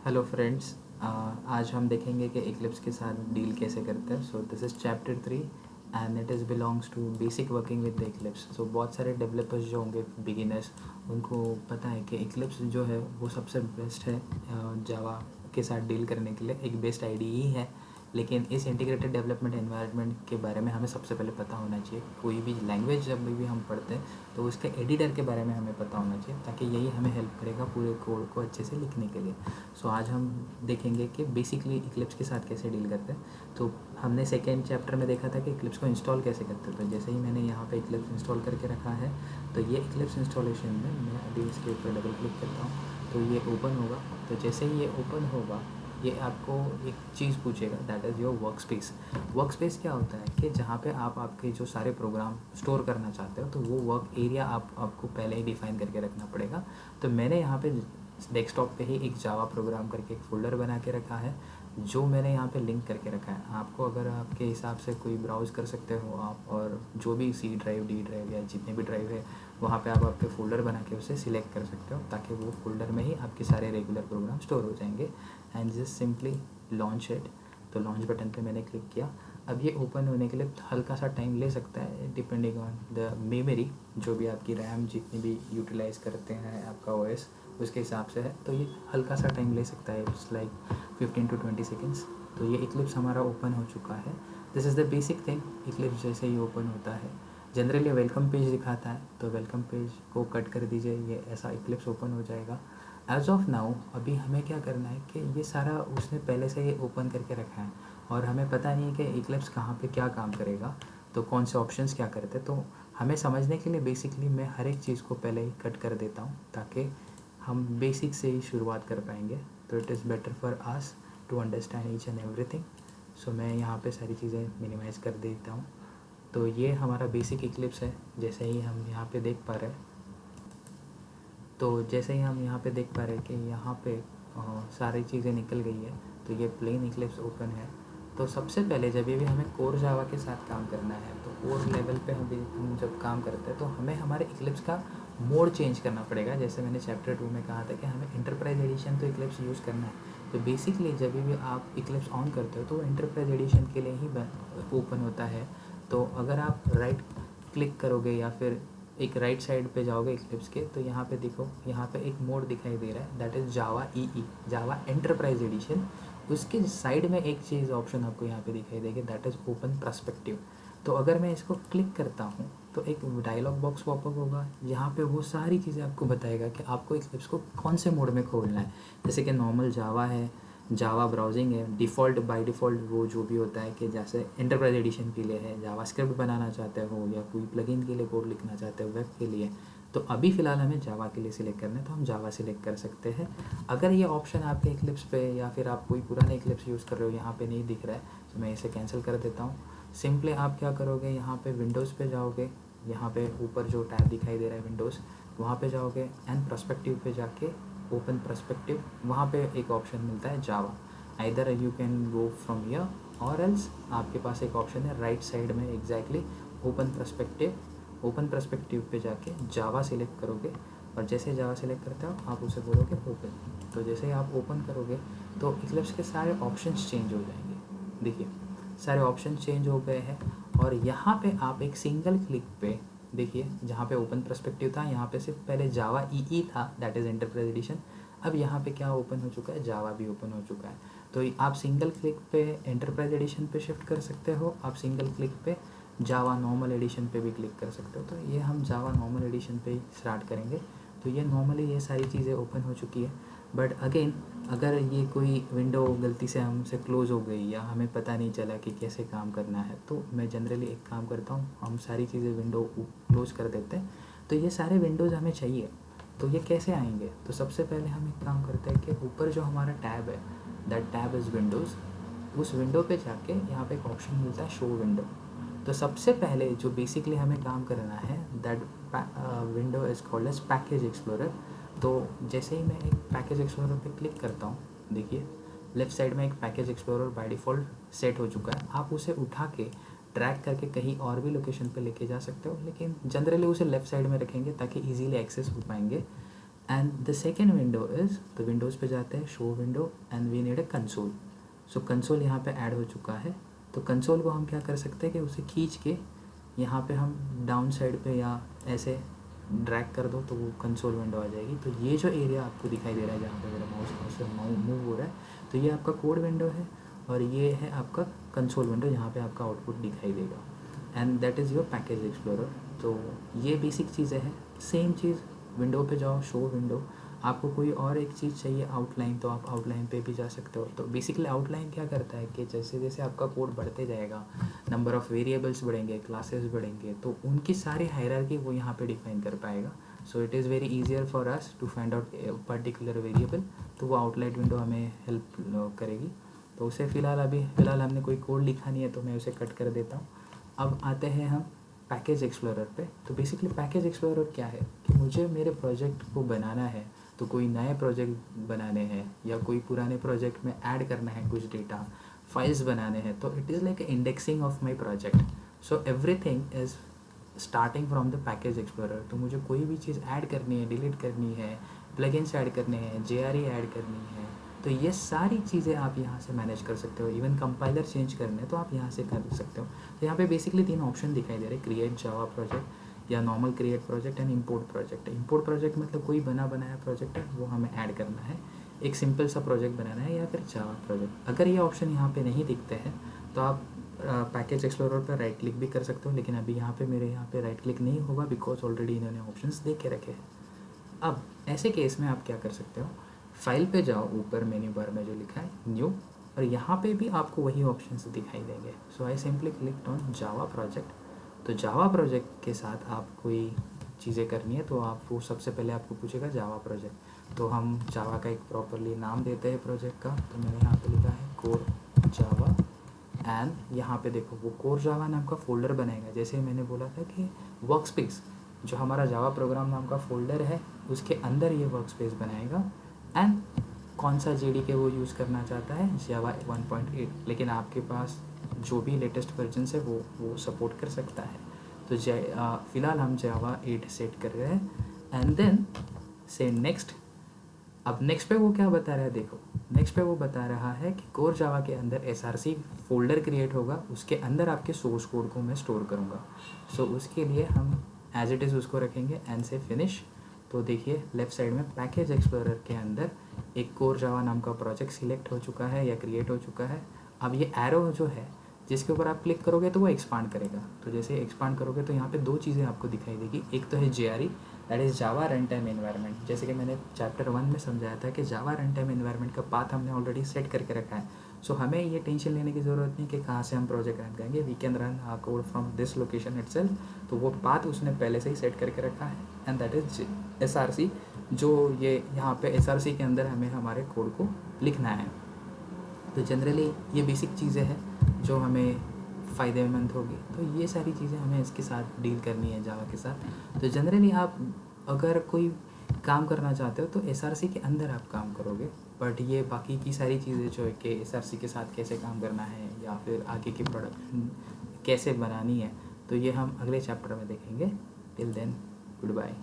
Hello friends. आज हम देखेंगे कि इक्लिप्स के साथ डील कैसे करते हैं। So this is chapter 3 and it is belongs to basic working with the Eclipse. So बहुत सारे डेवलपर्स जो होंगे बिगिनर्स, उनको पता है कि इक्लिप्स जो है वो सबसे बेस्ट है जावा के साथ डील करने के लिए। एक बेस्ट आईडीई है, लेकिन इस इंटीग्रेटेड डेवलपमेंट एनवायरनमेंट के बारे में हमें सबसे पहले पता होना चाहिए। कोई भी लैंग्वेज जब भी हम पढ़ते हैं तो उसके एडिटर के बारे में हमें पता होना चाहिए, ताकि यही हमें हेल्प करेगा पूरे कोड को अच्छे से लिखने के लिए। सो आज हम देखेंगे कि बेसिकली इक्लिप्स के साथ कैसे डील करते हैं। तो हमने सेकेंड चैप्टर में देखा था कि इक्लिप्स को इंस्टॉल कैसे करते हैं। तो जैसे ही मैंने यहाँ पे इक्लिप्स इंस्टॉल करके रखा है, तो ये इक्लिप्स इंस्टॉलेशन में मैं अभी इसके ऊपर डबल क्लिक करता हूँ तो ये ओपन होगा। तो जैसे ही ये ओपन होगा, ये आपको एक चीज़ पूछेगा, that is your work space. Work space क्या होता है कि जहाँ पे आप आपके जो सारे प्रोग्राम स्टोर करना चाहते हो, तो वो वर्क एरिया आपको पहले ही डिफ़ाइन करके रखना पड़ेगा। तो मैंने यहाँ पे डेस्कटॉप पे ही एक जावा प्रोग्राम करके एक फ़ोल्डर बना के रखा है, जो मैंने यहाँ पे लिंक करके रखा है। आपको अगर आपके हिसाब से कोई ब्राउज़ कर सकते हो आप, और जो भी सी ड्राइव, डी ड्राइव या जितने भी ड्राइव है वहाँ पे आप आपके फ़ोल्डर बना के उसे सिलेक्ट कर सकते हो, ताकि वो फ़ोल्डर में ही आपके सारे रेगुलर प्रोग्राम स्टोर हो जाएंगे। And just simply launch it. तो लॉन्च बटन पे मैंने क्लिक किया। अब ये ओपन होने के लिए हल्का सा टाइम ले सकता है, डिपेंडिंग ऑन द मेमोरी, जो भी आपकी रैम जितनी भी यूटिलाइज़ करते हैं आपका ओएस, उसके हिसाब से है। तो ये हल्का सा टाइम ले सकता है, इट्स लाइक 15 to 20 सेकेंड्स। तो ये इक्लिप्स हमारा ओपन हो चुका है। This is the basic thing. Eclipse जैसे ही ओपन होता है, जनरली वेलकम पेज दिखाता है, तो वेलकम पेज को कट कर दीजिए, ये ऐसा इक्लिप्स ओपन हो जाएगा। एज ऑफ नाउ अभी हमें क्या करना है कि ये सारा उसने पहले से ही ओपन करके रखा है, और हमें पता नहीं है कि इक्लिप्स कहाँ पे क्या काम करेगा, तो कौन से ऑप्शंस क्या करते हैं। तो हमें समझने के लिए बेसिकली मैं हर एक चीज़ को पहले ही कट कर देता हूँ, ताकि हम बेसिक से ही शुरुआत कर पाएंगे। तो it is better for us to understand each and everything. So मैं यहाँ पे सारी चीज़ें मिनिमाइज़ कर देता हूँ। तो ये हमारा बेसिक इक्लिप्स है, जैसे ही हम यहाँ पे देख पा रहे हैं। तो जैसे ही हम यहाँ पे देख पा रहे हैं कि यहाँ पे सारी चीज़ें निकल गई है, तो ये प्लेन इक्लिप्स ओपन है। तो सबसे पहले जब भी हमें कोर जावा के साथ काम करना है, तो कोर लेवल पे हम जब काम करते हैं, तो हमें हमारे इक्लिप्स का मोड चेंज करना पड़ेगा। जैसे मैंने चैप्टर 2 में कहा था कि हमें इंटरप्राइज एडिशन तो इक्लिप्स यूज़ करना है। तो बेसिकली जब भी आप इक्लिप्स ऑन करते हो, तो वो इंटरप्राइज एडिशन के लिए ही ओपन होता है। तो अगर आप राइट क्लिक करोगे या फिर एक राइट साइड पे जाओगे इक्लिप्स के, तो यहाँ पे देखो, यहाँ पे एक मोड दिखाई दे रहा है, that is Java EE, Java enterprise edition. उसके साइड में एक चीज़ ऑप्शन आपको यहाँ पे दिखाई देगी, दैट इज़ ओपन पर्सपेक्टिव। तो अगर मैं इसको क्लिक करता हूँ, तो एक डायलॉग बॉक्स पॉपअप होगा, यहाँ पे वो सारी चीज़ें आपको बताएगा कि आपको इक्लिप्स को कौन से मोड में खोलना है। जैसे कि नॉर्मल जावा है, जावा ब्राउजिंग है, डिफ़ॉल्ट बाय डिफ़ॉल्ट वो जो भी होता है कि जैसे एंटरप्राइज एडिशन के लिए है, जावास्क्रिप्ट बनाना चाहते हो या कोई प्लगइन के लिए कोड लिखना चाहते हो वेब के लिए, तो अभी फ़िलहाल हमें जावा के लिए सिलेक्ट करना है, तो हम जावा सिलेक्ट कर सकते हैं। अगर ये ऑप्शन आपके इक्लिप्स पे या फिर आप कोई पुराने इक्लिप्स यूज़ कर रहे हो, यहाँ पे नहीं दिख रहा है, तो मैं इसे कैंसिल कर देता हूँ। सिंपली आप क्या करोगे, यहाँ पे विंडोज़ पे जाओगे, यहाँ पे ऊपर जो टैब दिखाई दे रहा है विंडोज़, वहाँ पे जाओगे एंड पर्सपेक्टिव पे जाके ओपन पर्सपेक्टिव, वहाँ पे एक ऑप्शन मिलता है Java. Either you can go from here और एल्स आपके पास एक ऑप्शन है राइट साइड में exactly open perspective. Open perspective पे जाके जावा सिलेक्ट करोगे, और जैसे जावा सिलेक्ट करते हो आप उसे बोलोगे ओपन। तो जैसे ही आप ओपन करोगे, तो इक्लिप्स के सारे ऑप्शंस चेंज हो जाएंगे। देखिए सारे ऑप्शन चेंज हो गए हैं, और यहाँ पे आप एक सिंगल क्लिक पे देखिए, जहाँ पे ओपन पर्सपेक्टिव था, यहाँ पे सिर्फ पहले जावा ईई था, दैट इज़ एंटरप्राइज एडिशन। अब यहाँ पे क्या ओपन हो चुका है, जावा भी ओपन हो चुका है। तो आप सिंगल क्लिक पे एंटरप्राइज एडिशन पे शिफ्ट कर सकते हो, आप सिंगल क्लिक पे जावा नॉर्मल एडिशन पे भी क्लिक कर सकते हो। तो ये हम जावा नॉर्मल एडिशन पे ही स्टार्ट करेंगे। तो ये नॉर्मली ये सारी चीज़ें ओपन हो चुकी है। बट अगेन, अगर ये कोई विंडो गलती से हमसे क्लोज़ हो गई या हमें पता नहीं चला कि कैसे काम करना है, तो मैं जनरली एक काम करता हूँ, हम सारी चीज़ें विंडो क्लोज़ कर देते हैं। तो ये सारे विंडोज़ हमें चाहिए, तो ये कैसे आएंगे। तो सबसे पहले हम एक काम करते हैं कि ऊपर जो हमारा टैब है, दैट टैब इज़ विंडोज़, उस विंडो पे जाके यहाँ पे एक ऑप्शन मिलता है शो विंडो। तो सबसे पहले जो बेसिकली हमें काम करना है, that window is called as package explorer. तो जैसे ही मैं एक पैकेज एक्सप्लोरर पे क्लिक करता हूँ, देखिए लेफ़्ट साइड में एक package explorer by default set हो चुका है। आप उसे उठा के ट्रैक करके कहीं और भी लोकेशन पे लेके जा सकते हो, लेकिन जनरली उसे लेफ़्ट साइड में रखेंगे ताकि इजीली एक्सेस हो पाएंगे। And the second window is, तो विंडोज़ पे जाते हैं, show window, and we need a console. So console यहाँ पे ऐड हो चुका है. तो कंसोल को हम क्या कर सकते हैं कि उसे खींच के यहाँ पे हम डाउन साइड पे या ऐसे ड्रैग कर दो तो वो कंसोल विंडो आ जाएगी. तो ये जो एरिया आपको दिखाई दे रहा है जहाँ पे मेरा माउस मूव हो रहा है, तो ये आपका कोड विंडो है और ये है आपका कंसोल विंडो जहाँ पे आपका आउटपुट दिखाई देगा. And that is your package explorer. तो ये बेसिक चीज़ें हैं. सेम चीज़, विंडो पे जाओ, शो विंडो. आपको कोई और एक चीज़ चाहिए आउटलाइन, तो आप आउटलाइन पे भी जा सकते हो. तो बेसिकली आउटलाइन क्या करता है कि जैसे जैसे आपका कोड बढ़ते जाएगा, नंबर ऑफ़ वेरिएबल्स बढ़ेंगे, क्लासेस बढ़ेंगे, तो उनकी सारी हायरार्की वो यहाँ पे डिफाइन कर पाएगा. So it is very easier for us to find out particular variable. तो वो आउटलाइन विंडो हमें हेल्प करेगी. तो उसे फ़िलहाल हमने कोई कोड लिखा नहीं है तो मैं उसे कट कर देता हूँ. अब आते हैं हम पैकेज एक्सप्लोरर पे. तो बेसिकली पैकेज एक्सप्लोरर क्या है कि मुझे मेरे प्रोजेक्ट को बनाना है, तो कोई नए प्रोजेक्ट बनाने हैं या कोई पुराने प्रोजेक्ट में ऐड करना है कुछ डेटा, फाइल्स बनाने हैं, तो it is like indexing of my project. So everything is starting from the package explorer. तो मुझे कोई भी चीज़ ऐड करनी है, डिलीट करनी है, प्लगइन्स ऐड करने हैं, JRE ऐड करनी है, तो ये सारी चीज़ें आप यहाँ से मैनेज कर सकते हो. इवन कंपाइलर चेंज करने हैं तो आप यहाँ से कर सकते हो. तो यहाँ पे बेसिकली 3 ऑप्शन दिखाई दे रहे हैं, क्रिएट जावा प्रोजेक्ट या normal create project and import project. Import project मतलब कोई बनाया प्रोजेक्ट है वो हमें ऐड करना है, एक सिंपल सा प्रोजेक्ट बनाना है, या फिर जावा प्रोजेक्ट. अगर ये ऑप्शन यहाँ पे नहीं दिखते हैं तो आप पैकेज एक्सप्लोरर पर राइट क्लिक भी कर सकते हो, लेकिन अभी यहाँ पे मेरे यहाँ पे राइट क्लिक नहीं होगा बिकॉज ऑलरेडी इन्होंने ऑप्शंस दे के रखे हैं. अब ऐसे केस में आप क्या कर सकते हो, फाइल पे जाओ, ऊपर मेन्यू बार में जो लिखा है न्यू, और यहाँ पे भी आपको वही ऑप्शंस दिखाई देंगे. So I simply click on Java project. तो जावा प्रोजेक्ट के साथ आप कोई चीज़ें करनी है तो आप वो सबसे पहले आपको पूछेगा जावा प्रोजेक्ट. तो हम जावा का एक प्रॉपरली नाम देते हैं प्रोजेक्ट का. तो मैंने यहाँ पे लिखा है कोर जावा, एंड यहाँ पे देखो वो कोर जावा नाम का फोल्डर बनाएगा. जैसे मैंने बोला था कि वर्क स्पेस, जो हमारा जावा प्रोग्राम नाम का फोल्डर है उसके अंदर ये वर्क स्पेस बनाएगा. एंड कौन सा JDK वो यूज़ करना चाहता है, जावा 1.8, लेकिन आपके पास जो भी लेटेस्ट वर्जन है वो सपोर्ट कर सकता है. तो फ़िलहाल हम जावा 8 सेट कर रहे हैं. एंड देन से नेक्स्ट. अब नेक्स्ट पे वो क्या बता रहा है, देखो नेक्स्ट पे वो बता रहा है कि कोर जावा के अंदर SRC फोल्डर क्रिएट होगा, उसके अंदर आपके सोर्स कोड को मैं स्टोर करूँगा. सो उसके लिए हम एज इट इज़ उसको रखेंगे एंड से फिनिश. तो देखिए लेफ़्ट साइड में पैकेज एक्सप्लोरर के अंदर एक कोर जावा नाम का प्रोजेक्ट सिलेक्ट हो चुका है या क्रिएट हो चुका है. अब ये एरो जो है जिसके ऊपर आप क्लिक करोगे तो वो एक्सपांड करेगा. तो जैसे एक्सपांड करोगे तो यहाँ पे 2 चीज़ें आपको दिखाई देगी. एक तो है JRE, that is Java run time environment. जैसे कि मैंने चैप्टर 1 में समझाया था कि जावा रन टाइम एनवायरनमेंट का पाथ हमने ऑलरेडी सेट करके रखा है. सो हमें ये टेंशन लेने की ज़रूरत नहीं कि कहाँ से हम प्रोजेक्ट रन करेंगे. We can run our code from this location itself. तो वो पाथ उसने पहले से ही सेट करके रखा है. एंड दैट इज़ SRC, जो ये यहाँ पे SRC के अंदर हमें हमारे कोड को लिखना है. तो जनरली ये बेसिक चीज़ें हैं जो हमें फ़ायदेमंद होगी. तो ये सारी चीज़ें हमें इसके साथ डील करनी है जावा के साथ. तो जनरली आप अगर कोई काम करना चाहते हो तो SRC के अंदर आप काम करोगे. बट ये बाकी की सारी चीज़ें जो है कि SRC के साथ कैसे काम करना है या फिर आगे की प्रोडक्ट कैसे बनानी है, तो ये हम अगले चैप्टर में देखेंगे. Till then, good bye.